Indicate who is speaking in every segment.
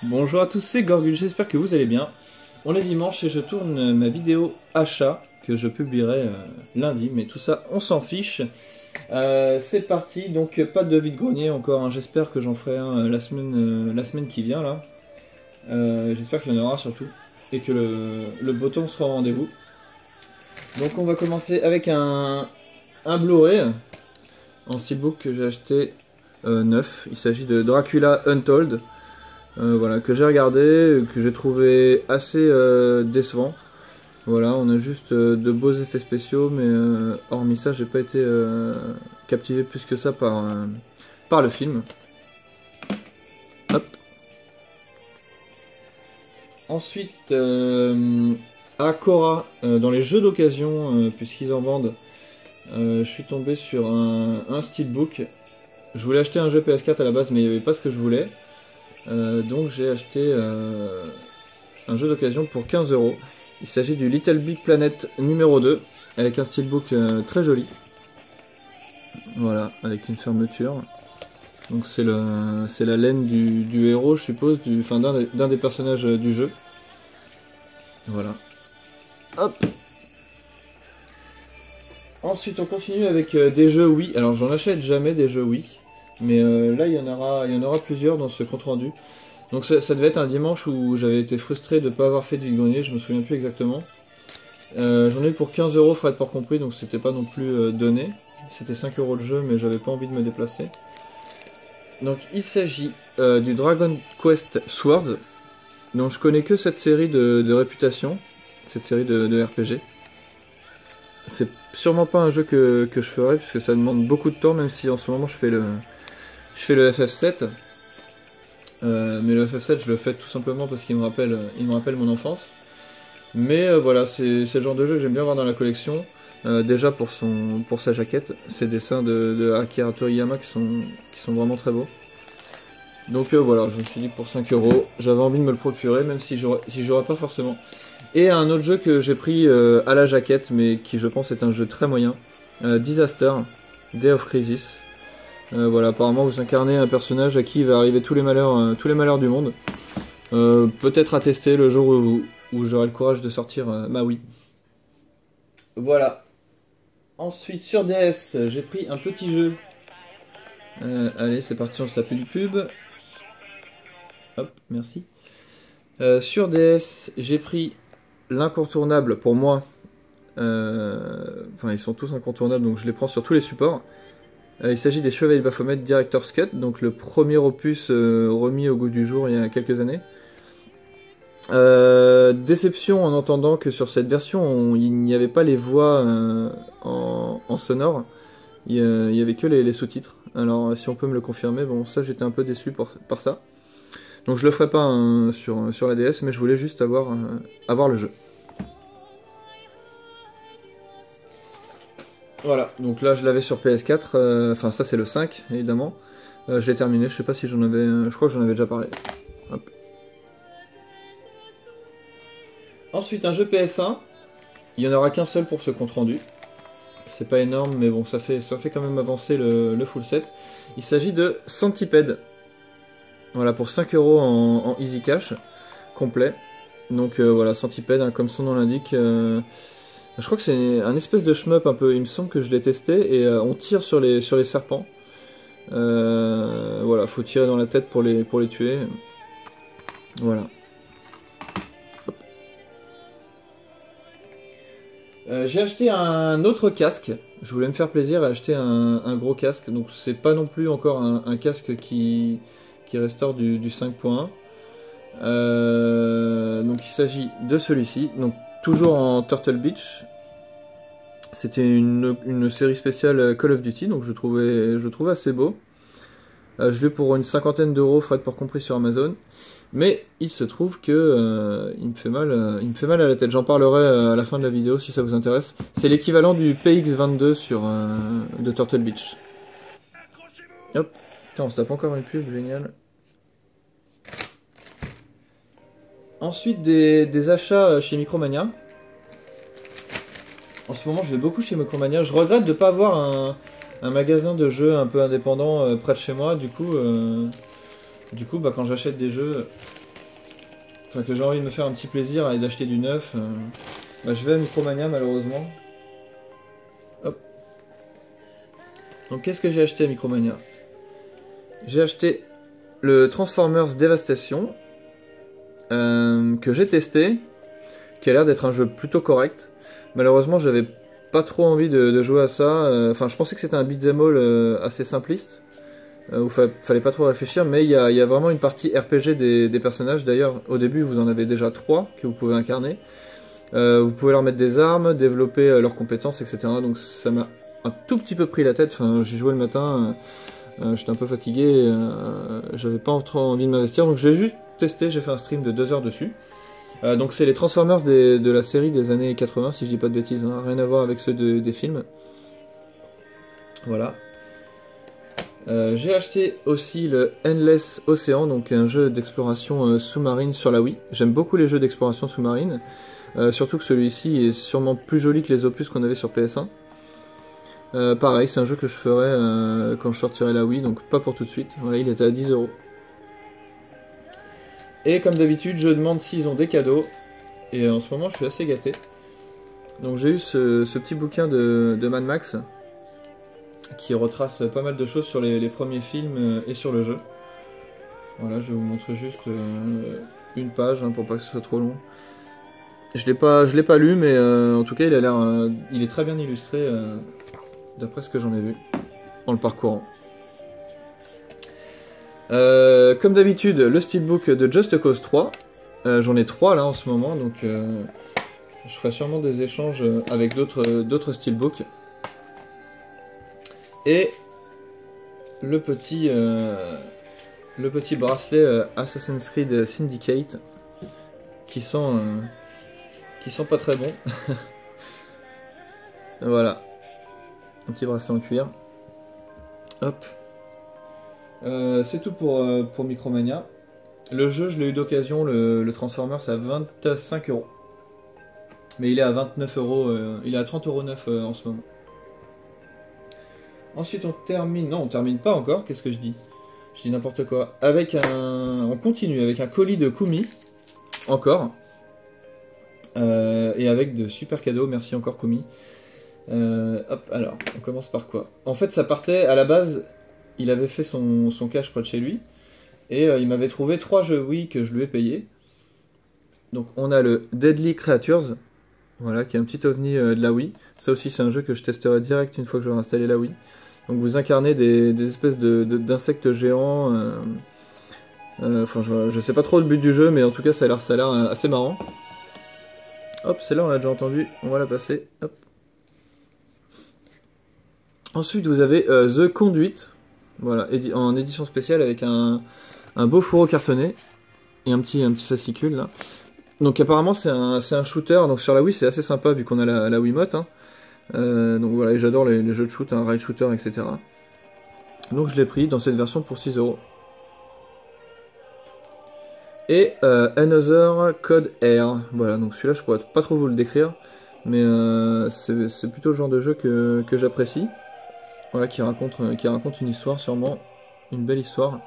Speaker 1: Bonjour à tous, c'est Gorgul, j'espère que vous allez bien. On est dimanche et je tourne ma vidéo achat que je publierai lundi, mais tout ça on s'en fiche. C'est parti, donc pas de vide-grenier encore, hein. J'espère que j'en ferai un la semaine qui vient là. J'espère qu'il y en aura surtout et que le beau temps sera au rendez-vous. Donc on va commencer avec un Blu-ray en steelbook que j'ai acheté neuf. Il s'agit de Dracula Untold. Voilà, que j'ai regardé, que j'ai trouvé assez décevant. Voilà, on a juste de beaux effets spéciaux, mais hormis ça, j'ai pas été captivé plus que ça par le film. Hop. Ensuite, à Cora, dans les jeux d'occasion, puisqu'ils en vendent, je suis tombé sur un steelbook. Je voulais acheter un jeu PS4 à la base, mais il n'y avait pas ce que je voulais. Donc j'ai acheté un jeu d'occasion pour 15 €. Il s'agit du Little Big Planet numéro 2 avec un steelbook très joli. Voilà, avec une fermeture. Donc c'est la laine du héros, je suppose, d'un des personnages du jeu. Voilà. Hop. Ensuite on continue avec des jeux Wii. Alors j'en achète jamais des jeux Wii. Mais là, il y en aura plusieurs dans ce compte rendu. Donc ça devait être un dimanche où j'avais été frustré de ne pas avoir fait de vide-grenier, je me souviens plus exactement. J'en ai eu pour 15 €, frais de port compris, donc c'était pas non plus donné. C'était 5 € le jeu, mais j'avais pas envie de me déplacer. Donc il s'agit du Dragon Quest Swords. Donc je connais que cette série de réputation, cette série de RPG. C'est sûrement pas un jeu que je ferai, puisque ça demande beaucoup de temps, même si en ce moment je fais le FF7, mais le FF7 je le fais tout simplement parce qu'il me rappelle mon enfance. Mais voilà, c'est le genre de jeu que j'aime bien voir dans la collection. Déjà pour sa jaquette, ses dessins de Akira Toriyama qui sont vraiment très beaux. Donc voilà, je me suis dit pour 5 €, j'avais envie de me le procurer, même si j'aurais pas forcément. Et un autre jeu que j'ai pris à la jaquette, mais qui je pense est un jeu très moyen, Disaster, Day of Crisis. Voilà, apparemment vous incarnez un personnage à qui il va arriver tous les malheurs du monde. Peut-être à tester le jour où j'aurai le courage de sortir ma Wii. Voilà. Ensuite sur DS, j'ai pris un petit jeu. Allez, c'est parti, on se tape une pub. Hop, merci. Sur DS, j'ai pris l'incontournable pour moi. Enfin, ils sont tous incontournables, donc je les prends sur tous les supports. Il s'agit des Chevaliers de Baphomet Director's Cut, donc le premier opus remis au goût du jour il y a quelques années. Déception en entendant que sur cette version il n'y avait pas les voix en sonore, il y avait que les sous-titres. Alors si on peut me le confirmer, bon ça j'étais un peu déçu par ça. Donc je le ferai pas sur la DS, mais je voulais juste avoir le jeu. Voilà, donc là je l'avais sur PS4, enfin ça c'est le 5 évidemment. Je l'ai terminé, je sais pas si j'en avais, je crois que j'en avais déjà parlé. Hop. Ensuite un jeu PS1, il n'y en aura qu'un seul pour ce compte rendu. C'est pas énorme mais bon ça fait quand même avancer le full set. Il s'agit de Centipede. Voilà, pour 5 € en easy cash complet. Donc voilà, Centipede, hein, comme son nom l'indique. Je crois que c'est un espèce de shmup un peu, il me semble que je l'ai testé, et on tire sur les serpents. Voilà, faut tirer dans la tête pour les tuer. Voilà. J'ai acheté un autre casque, je voulais me faire plaisir et acheter un gros casque, donc c'est pas non plus encore un casque qui restaure du 5.1. Donc il s'agit de celui-ci, donc toujours en Turtle Beach. C'était une série spéciale Call of Duty, donc je trouvais assez beau. Je l'ai pour une 50aine d'euros, frais de port compris sur Amazon. Mais il se trouve que il me fait mal à la tête. J'en parlerai à la fin de la vidéo si ça vous intéresse. C'est l'équivalent du PX22 de Turtle Beach. Hop, putain, on se tape encore une pub, génial. Ensuite des achats chez Micromania. En ce moment je vais beaucoup chez Micromania. Je regrette de ne pas avoir un magasin de jeux un peu indépendant près de chez moi. Du coup bah, quand j'achète des jeux, enfin que j'ai envie de me faire un petit plaisir et d'acheter du neuf, bah, je vais à Micromania malheureusement. Hop. Donc qu'est-ce que j'ai acheté à Micromania? J'ai acheté le Transformers Devastation, que j'ai testé, qui a l'air d'être un jeu plutôt correct. Malheureusement, j'avais pas trop envie de jouer à ça. Enfin, je pensais que c'était un beat'em all assez simpliste, où fallait pas trop réfléchir, mais il y a vraiment une partie RPG des personnages. D'ailleurs, au début, vous en avez déjà 3 que vous pouvez incarner. Vous pouvez leur mettre des armes, développer leurs compétences, etc. Donc ça m'a un tout petit peu pris la tête. Enfin, j'ai joué le matin, j'étais un peu fatigué, j'avais pas trop envie de m'investir, donc j'ai juste testé, j'ai fait un stream de 2 heures dessus. Donc c'est les Transformers de la série des années 80, si je dis pas de bêtises, hein. Rien à voir avec ceux des films. Voilà. J'ai acheté aussi le Endless Ocean, donc un jeu d'exploration sous-marine sur la Wii. J'aime beaucoup les jeux d'exploration sous-marine, surtout que celui-ci est sûrement plus joli que les opus qu'on avait sur PS1. Pareil, c'est un jeu que je ferai quand je sortirai la Wii, donc pas pour tout de suite. Voilà, il était à 10 €. Et comme d'habitude, je demande s'ils ont des cadeaux. Et en ce moment, je suis assez gâté. Donc j'ai eu ce petit bouquin de Mad Max, qui retrace pas mal de choses sur les premiers films et sur le jeu. Voilà, je vais vous montrer juste une page, hein, pour pas que ce soit trop long. Je l'ai pas lu, mais en tout cas, il est très bien illustré, d'après ce que j'en ai vu, en le parcourant. Comme d'habitude, le steelbook de Just Cause 3. J'en ai 3 là en ce moment, donc je ferai sûrement des échanges avec d'autres steelbooks. Et le petit bracelet Assassin's Creed Syndicate qui sent pas très bon. Voilà, un petit bracelet en cuir. Hop. C'est tout pour Micromania. Le jeu, je l'ai eu d'occasion, le Transformers, à 25 €. Mais il est à 29 €, il est à 30,9 € en ce moment. Ensuite, on termine. Non, on termine pas encore, qu'est-ce que je dis? Je dis n'importe quoi. On continue avec un colis de Kumi, encore. Et avec de super cadeaux, merci encore Kumi. Hop, alors, on commence par quoi? En fait, ça partait, à la base, il avait fait son cache près de chez lui. Et il m'avait trouvé 3 jeux Wii que je lui ai payé. Donc on a le Deadly Creatures, voilà, qui est un petit ovni de la Wii. Ça aussi c'est un jeu que je testerai direct une fois que j'aurai installé la Wii. Donc vous incarnez des espèces d'insectes géants. Enfin je sais pas trop le but du jeu, mais en tout cas ça a l'air assez marrant. Hop, celle-là on l'a déjà entendu, on va la passer. Hop. Ensuite vous avez The Conduit, voilà, en édition spéciale avec un beau fourreau cartonné et un petit fascicule là. Donc apparemment c'est un shooter, donc sur la Wii c'est assez sympa vu qu'on a la Wiimote, hein. Donc voilà, et j'adore les jeux de shoot, hein, rail shooter, etc. Donc je l'ai pris dans cette version pour 6 €. Et Another Code Air, voilà, donc celui-là je pourrais pas trop vous le décrire, mais c'est plutôt le genre de jeu que j'apprécie. Voilà, qui raconte une histoire, sûrement une belle histoire.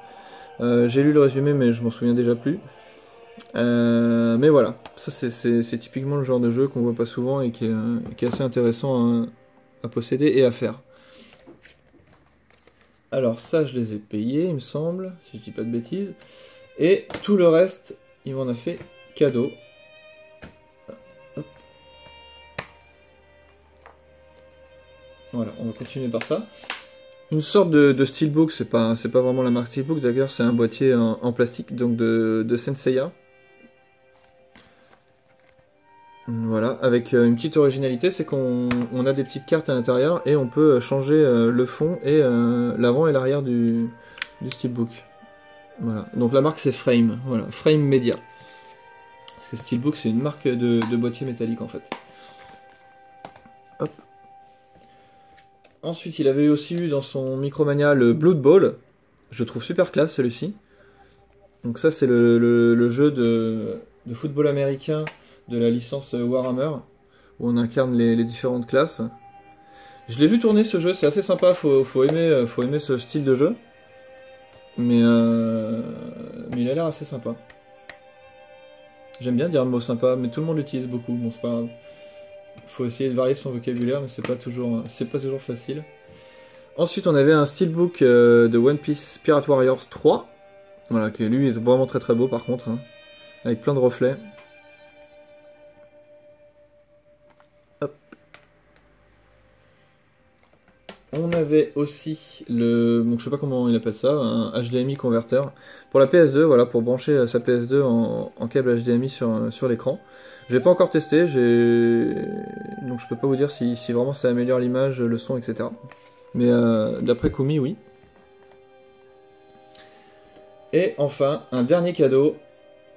Speaker 1: J'ai lu le résumé mais je m'en souviens déjà plus. Mais voilà, ça c'est typiquement le genre de jeu qu'on voit pas souvent et qui est assez intéressant à posséder et à faire. Alors ça je les ai payés il me semble, si je dis pas de bêtises. Et tout le reste il m'en a fait cadeau. Hop. Voilà, on va continuer par ça. Une sorte de steelbook, c'est pas vraiment la marque steelbook d'ailleurs, c'est un boîtier en plastique, donc de Senseiya. Voilà, avec une petite originalité, c'est qu'on a des petites cartes à l'intérieur et on peut changer le fond et l'avant et l'arrière du steelbook. Voilà, donc la marque c'est Frame, voilà, Frame Media. Parce que steelbook c'est une marque de boîtier métallique en fait. Hop. Ensuite, il avait aussi eu dans son Micromania le Blood Bowl. Je trouve super classe celui-ci. Donc ça, c'est le jeu de football américain de la licence Warhammer, où on incarne les différentes classes. Je l'ai vu tourner ce jeu, c'est assez sympa, faut aimer ce style de jeu. Mais il a l'air assez sympa. J'aime bien dire un mot sympa, mais tout le monde l'utilise beaucoup. Bon, c'est pas grave. Faut essayer de varier son vocabulaire, mais c'est pas toujours facile. Ensuite, on avait un steelbook de One Piece Pirate Warriors 3. Voilà, qui lui est vraiment très très beau par contre, hein, avec plein de reflets. Hop. On avait aussi bon, je sais pas comment il appelle ça, un HDMI converteur pour la PS2, voilà, pour brancher sa PS2 en câble HDMI sur l'écran. J'ai pas encore testé, donc je peux pas vous dire si vraiment ça améliore l'image, le son, etc. Mais d'après Kumi, oui. Et enfin, un dernier cadeau.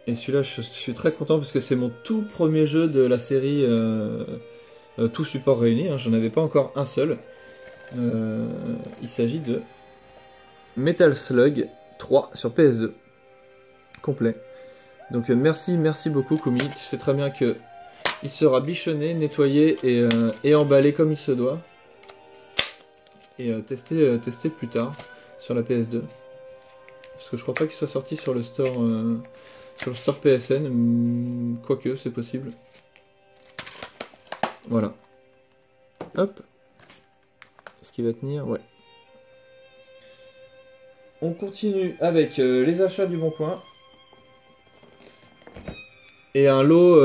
Speaker 1: Et celui-là, je suis très content parce que c'est mon tout premier jeu de la série tout support réuni. Hein, j'en avais pas encore un seul. Il s'agit de Metal Slug 3 sur PS2. Complet. Donc merci beaucoup Kumi. Tu sais très bien que il sera bichonné, nettoyé et emballé comme il se doit. Et testé plus tard sur la PS2. Parce que je crois pas qu'il soit sorti sur le store PSN, quoique c'est possible. Voilà. Hop. Est-ce qu'il va tenir? Ouais. On continue avec les achats du Bon Coin. Et un lot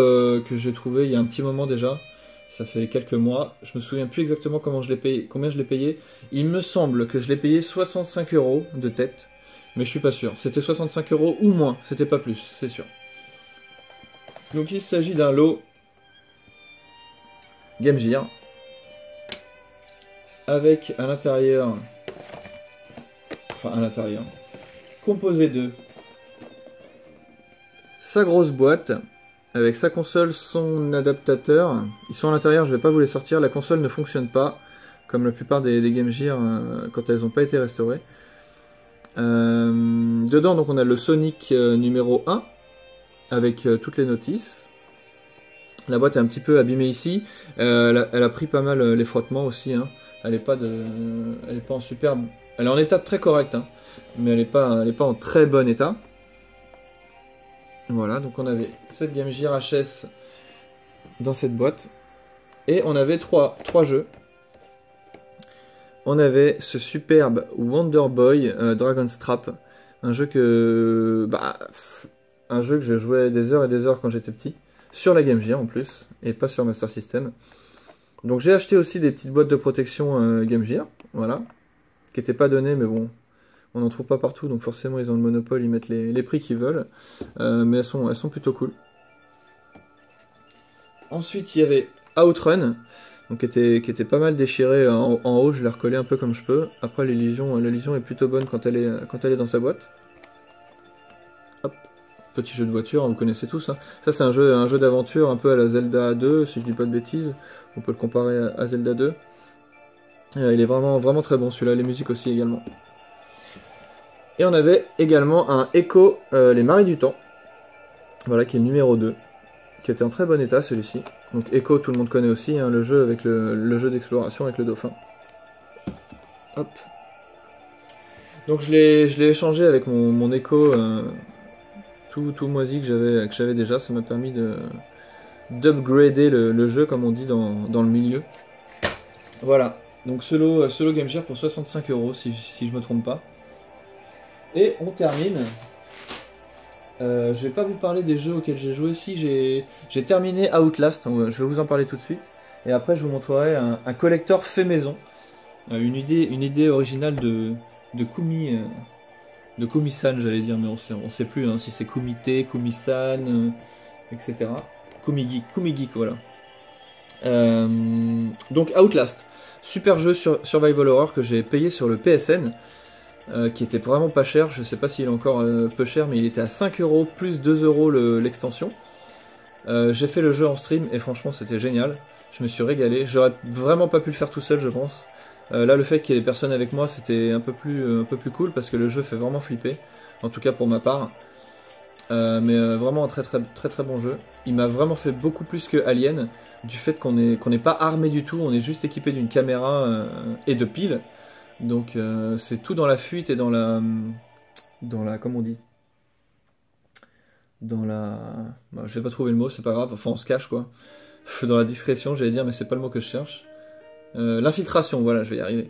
Speaker 1: que j'ai trouvé il y a un petit moment déjà. Ça fait quelques mois. Je me souviens plus exactement combien je l'ai payé. Il me semble que je l'ai payé 65 € de tête. Mais je suis pas sûr. C'était 65 € ou moins. C'était pas plus, c'est sûr. Donc il s'agit d'un lot Game Gear. Avec à l'intérieur... Enfin à l'intérieur. Composé de sa grosse boîte. Avec sa console, son adaptateur. Ils sont à l'intérieur, je vais pas vous les sortir. La console ne fonctionne pas. Comme la plupart des Game Gear quand elles n'ont pas été restaurées. Dedans, donc, on a le Sonic numéro 1 avec toutes les notices. La boîte est un petit peu abîmée ici. Elle a pris pas mal les frottements aussi. Hein. Elle est pas en superbe. Elle est en état très correct, hein, mais elle est pas en très bon état. Voilà, donc on avait cette Game Gear HS dans cette boîte. Et on avait trois jeux. On avait ce superbe Wonder Boy Dragon's Trap, un jeu que je jouais des heures et des heures quand j'étais petit, sur la Game Gear en plus, et pas sur Master System. Donc j'ai acheté aussi des petites boîtes de protection Game Gear, voilà, qui n'étaient pas données, mais bon, on n'en trouve pas partout, donc forcément ils ont le monopole, ils mettent les prix qu'ils veulent, mais elles sont plutôt cool. Ensuite il y avait Outrun. Donc qui était pas mal déchiré en haut, je l'ai recollé un peu comme je peux. Après l'illusion est plutôt bonne quand elle est dans sa boîte. Hop, petit jeu de voiture, hein, vous connaissez tous. Hein. Ça c'est un jeu d'aventure un peu à la Zelda 2, si je dis pas de bêtises. On peut le comparer à Zelda 2. Il est vraiment très bon celui-là, les musiques aussi également. Et on avait également un Echo, les Maris du Temps. Voilà, qui est le numéro 2. Qui était en très bon état celui-ci. Donc Echo, tout le monde connaît aussi, hein, le jeu avec le jeu d'exploration avec le dauphin. Hop. Donc je l'ai échangé avec mon Echo tout moisi que j'avais déjà. Ça m'a permis d'upgrader le jeu, comme on dit dans le milieu. Voilà. Donc ce lot Game Gear pour 65 € si je me trompe pas. Et on termine. Je vais pas vous parler des jeux auxquels j'ai joué. Si j'ai terminé Outlast, je vais vous en parler tout de suite. Et après je vous montrerai un collector fait maison. Une idée originale de Kumi, de Kumi-san j'allais dire, mais on sait plus hein, si c'est Kumite, Kumi-san, etc. Kumi Geek, voilà. Donc Outlast, super jeu sur Survival Horror que j'ai payé sur le PSN. Qui était vraiment pas cher, je sais pas s'il est encore peu cher, mais il était à 5 € plus 2 € l'extension. J'ai fait le jeu en stream et franchement c'était génial, je me suis régalé, j'aurais vraiment pas pu le faire tout seul je pense. Là le fait qu'il y ait des personnes avec moi c'était un peu plus cool parce que le jeu fait vraiment flipper, en tout cas pour ma part. Mais vraiment un très bon jeu. Il m'a vraiment fait beaucoup plus que Alien, du fait qu'on n'est pas armé du tout, on est juste équipé d'une caméra et de piles. Donc c'est tout dans la fuite et dans la comment on dit, dans la... Bah, je vais pas trouver le mot, c'est pas grave, enfin on se cache quoi. Dans la discrétion, j'allais dire, mais c'est pas le mot que je cherche. L'infiltration, voilà, je vais y arriver.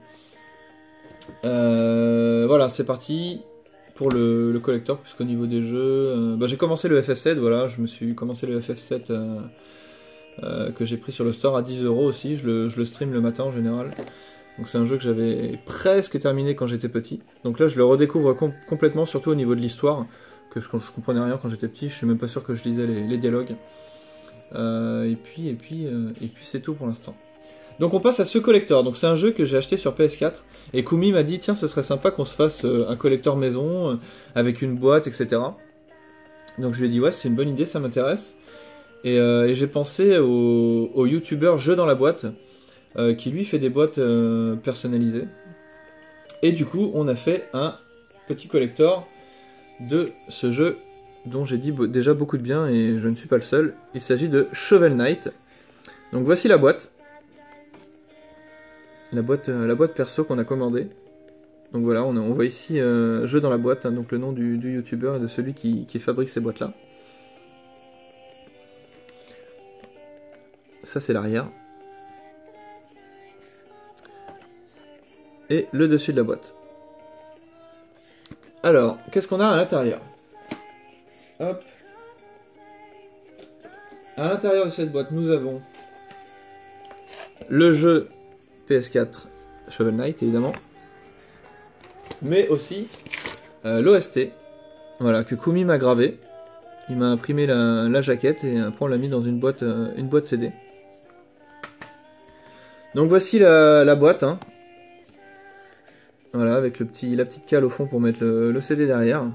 Speaker 1: Voilà, c'est parti pour le collector, puisqu'au niveau des jeux... bah, j'ai commencé le FF7, voilà, je me suis commencé le FF7 que j'ai pris sur le store à 10 € aussi, je le stream le matin en général. Donc c'est un jeu que j'avais presque terminé quand j'étais petit. Donc là je le redécouvre complètement, surtout au niveau de l'histoire, que je comprenais rien quand j'étais petit, je suis même pas sûr que je lisais les dialogues. Et puis c'est tout pour l'instant. Donc on passe à ce collector, donc c'est un jeu que j'ai acheté sur PS4, et Kumi m'a dit tiens ce serait sympa qu'on se fasse un collector maison, avec une boîte, etc. Donc je lui ai dit ouais c'est une bonne idée, ça m'intéresse. Et j'ai pensé au youtubeur Jeu dans la boîte, qui lui fait des boîtes personnalisées. Et du coup, on a fait un petit collector de ce jeu dont j'ai dit déjà beaucoup de bien et je ne suis pas le seul. Il s'agit de Shovel Knight. Donc voici la boîte. La boîte perso qu'on a commandée. Donc voilà, on voit ici Jeu dans la boîte, hein, donc le nom du youtubeur et de celui qui fabrique ces boîtes-là. Ça c'est l'arrière. Et le dessus de la boîte. Alors, qu'est-ce qu'on a à l'intérieur? Hop. À l'intérieur de cette boîte, nous avons le jeu PS4 Shovel Knight, évidemment. Mais aussi l'OST, voilà, que Kumi m'a gravé. Il m'a imprimé la jaquette et après on l'a mis dans une boîte CD. Donc voici la boîte, hein. Voilà, avec la petite cale au fond pour mettre le CD derrière.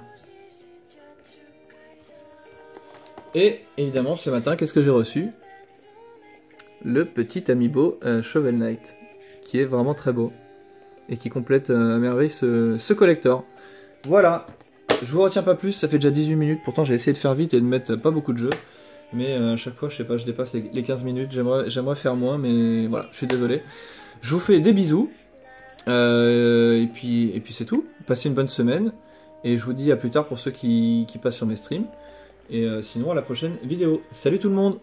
Speaker 1: Et évidemment, ce matin, qu'est-ce que j'ai reçu? Le petit amiibo Shovel Knight, qui est vraiment très beau. Et qui complète à merveille ce collector. Voilà, je vous retiens pas plus, ça fait déjà 18 minutes, pourtant j'ai essayé de faire vite et de mettre pas beaucoup de jeux. Mais à chaque fois, je sais pas, je dépasse les 15 minutes, j'aimerais faire moins, mais voilà, je suis désolé. Je vous fais des bisous. Et puis c'est tout. Passez une bonne semaine. Et je vous dis à plus tard pour ceux qui passent sur mes streams. Et sinon à la prochaine vidéo. Salut tout le monde!